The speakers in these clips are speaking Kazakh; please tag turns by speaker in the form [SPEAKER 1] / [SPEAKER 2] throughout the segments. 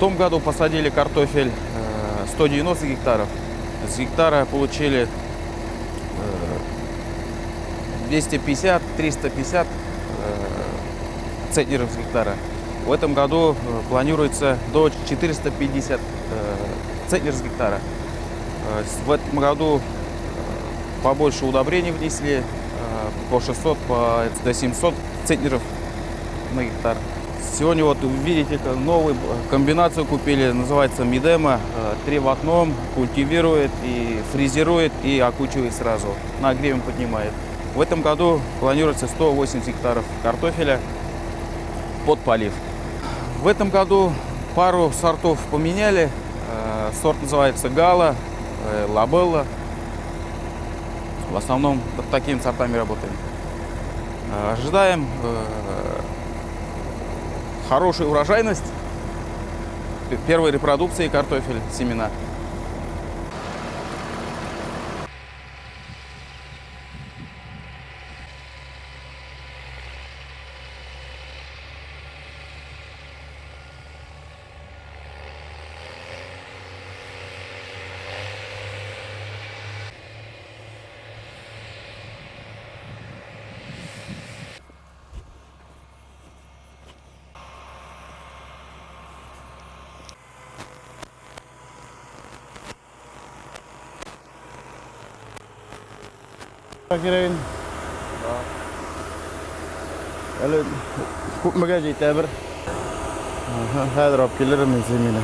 [SPEAKER 1] том году посадили картофель 190 гектаров. С гектара получили 250-350 центнеров с гектара. В этом году планируется до 450 центнеров с гектара. В этом году побольше удобрений внесли, по 600, до 700 центнеров на гектар. Сегодня вот видите, новую комбинацию купили, называется Мидема. 3 в одном, культивирует и фрезерует и окучивает сразу, нагревом поднимает. В этом году планируется 180 гектаров картофеля под полив. В этом году пару сортов поменяли. Сорт называется Гала, Лабелла. В основном под такими сортами работаем. Ожидаем хорошую урожайность первой репродукции картофеля, семена.
[SPEAKER 2] Керейін. Әлі көпмеге жейті әбір. Әдір ап келерім мен семені.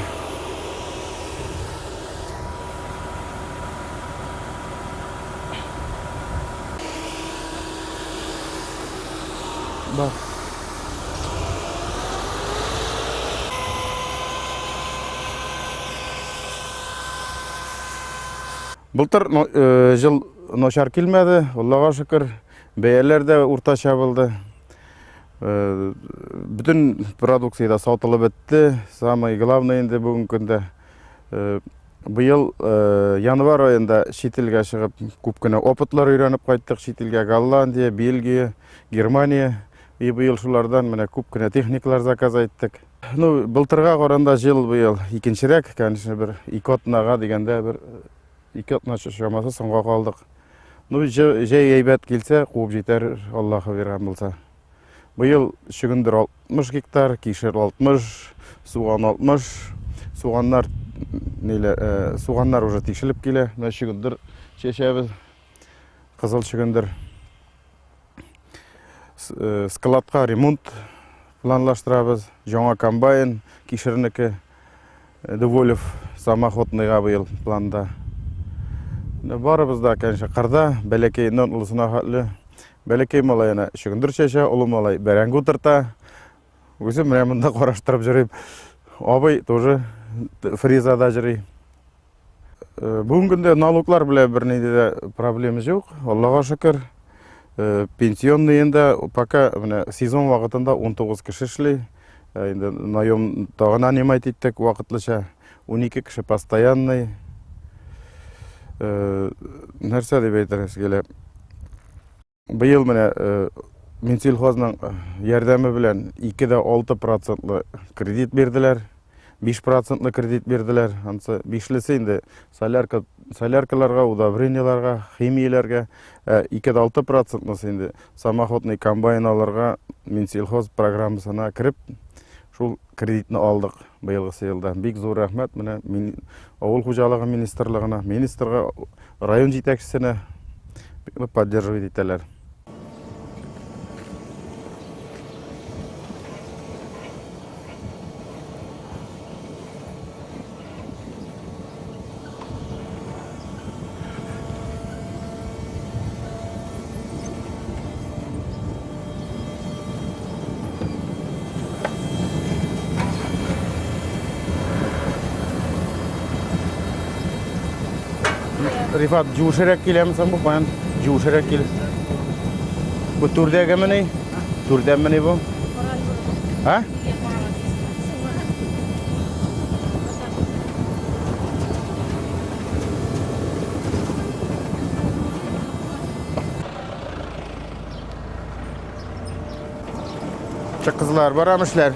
[SPEAKER 2] Бар. Бұлтыр жыл ношар келмеді, Аллаға шүкір, бәйелер де орташа болды. Бүтін продукцияда сатылып бітті. Самый главный енді бүгін күнде. Бұйыл январ айында шетелге шығып, көпкіне опытлар үйреніп қайттық. Шетелге Голландия, Бельгия, Германия. Бұйыл шулардан міне көпкіне техникалар заказ айттық. Былтырға қаранда жыл бұйыл екіншірек, конечно, бір 2 атнаға дегенде бір 2 атна шамасы соңға қалдық. Жай әйбәт келсе, қуып жетер, Аллахы берген болса. Бұйыл шүгіндір 60 гектар, кешір 60, суған 60, суғаннар уже текшіліп келе. Шүгіндір шешәбіз, қызыл шүгіндір. Складқа ремонт планлаштырабыз, жаңа комбайн, кешірінікі, Доволев самоходныйға бұйыл планда. Барыбызда, конечно, қарда, бәлекей нон ұлысына қатлы. Бәлекей малайына шүгіндір шеша, ұлы малай бәрәңгі ұтырта. Өзім рәмінді қораштырып жүріп. Абай тоже фризада жүрей. Бүгін күнде налоглар біле бір нейде проблемі жоқ. Аллаға шүкір. Пенсионный енді пока сезон вақытында 19 кіші ішлей. Наем тағына немайт еттік вақытлыша. 12 кіші постоянный. Нәрсе деп айтарыз келе. Бұйыл Минсельхозның ярдәме білән 2,6% кредит берділер, 5% кредит берділер. 5-лісі енді соляркаларға, удобренияларға, химияларға, 2,6% енді самоходный комбайналарға Минсельхоз программасына кіріп, шул кредитні алдық бұйылғы сейілді. Бек зор рахмет ауыл қожалығы министрлігіне, министрға, район жетекшісіне поддерживать етелер. Rifat, juşerek kilemsen bu bayan juşerek kil. Bu turdega mı ne? Turdega mı ne bu? Ha? Çok kızlar baramışlar.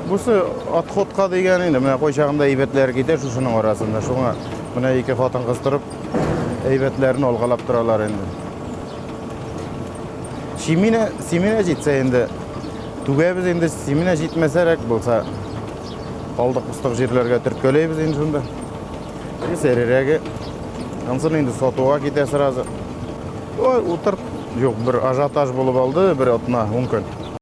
[SPEAKER 2] Бусы отходка деген инде менә койчагында әйбәтләр китә шушының арасында. Шуңа менә ике хатын кыз торып әйбәтләрне алгалап торалар инде. Симине җитсә инде түгәбез инде симине җитмәсәрәк булса алдык бустык җирләргә төрткәләйбез инде шунда. Сәрерәге ансын инде сатуга китә сразу. Ой, утыр. Юк, бер ажиотаж булып алды, бер атна 10 көн.